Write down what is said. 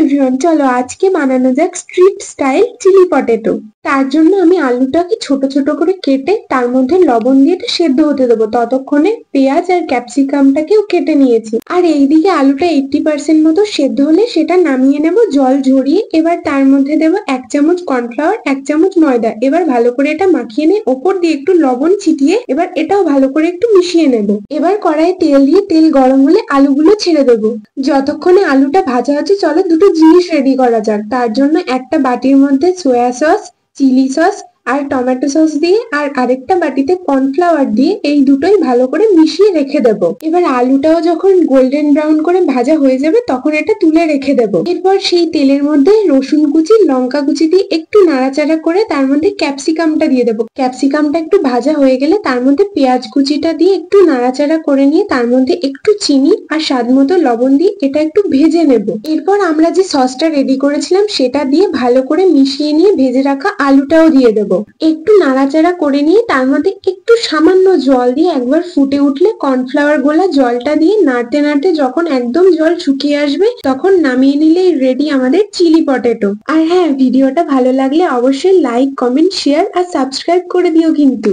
Everyone, চলো আজকে বানানো যাক স্ট্রিট স্টাইল চিলি পটেটো। তার জন্য আমি আলুটাকে ছোট ছোট করে কেটে তার মধ্যে লবণ দিয়ে এটা সেদ্ধ হতে দেবো। ততক্ষণে পেঁয়াজ আর ক্যাপসিকামটাকেও কেটে নিয়েছি। আর এইদিকে আলুটা 80% মতো সেদ্ধ হলে সেটা নামিয়ে নেব জল ঝরিয়ে। এবার তার মধ্যে দেবো 1 চামচ কর্নফ্লাওয়ার, 1 চামচ ময়দা। এবার ভালো করে এটা মাখিয়ে নিয়ে ওপর দিয়ে একটু লবণ ছিটিয়ে এবার এটাও ভালো করে একটু মিশিয়ে নেব। এবার কড়াইয়ে তেল দিয়ে তেল গরম হলে আলুগুলো ছেড়ে দেবো। যতক্ষণে আলুটা ভাজা হচ্ছে চলো দুটো জিনিস রেডি করা যাক। তার জন্য একটা বাটির মধ্যে সয়া সস, চিলি সস আর টমেটো সস দিয়ে আর আরেকটা বাটিতে কর্নফ্লাওয়ার দিয়ে এই দুটোই ভালো করে মিশিয়ে রেখে দেব। এবার আলুটাও যখন গোল্ডেন ব্রাউন করে ভাজা হয়ে যাবে তখন এটা তুলে রেখে দেব। এরপর সেই তেলের মধ্যে রসুন কুচি, লঙ্কা কুচি দিয়ে একটু নাড়াচাড়া করে তার মধ্যে ক্যাপসিকামটা দিয়ে দেবো। ক্যাপসিকামটা একটু ভাজা হয়ে গেলে তার মধ্যে পেঁয়াজ কুচিটা দিয়ে একটু নাড়াচাড়া করে নিয়ে তার মধ্যে একটু চিনি আর স্বাদ মতো লবণ দিয়ে এটা একটু ভেজে নেব। এরপর আমরা যে সসটা রেডি করেছিলাম সেটা দিয়ে ভালো করে মিশিয়ে নিয়ে ভেজে রাখা আলুটাও দিয়ে দেব। একটু নাড়াচাড়া করে নিয়ে তার মধ্যে একটু সামান্য জল দিয়ে একবার ফুটে উঠলে কর্নফ্লাওয়ার গোলা জলটা দিয়ে নাড়তে নাড়তে যখন একদম জল শুকিয়ে আসবে তখন নামিয়ে নিলেই রেডি আমাদের চিলি পটেটো। আর হ্যাঁ, ভিডিওটা ভালো লাগলে অবশ্যই লাইক, কমেন্ট, শেয়ার আর সাবস্ক্রাইব করে দিও কিন্তু।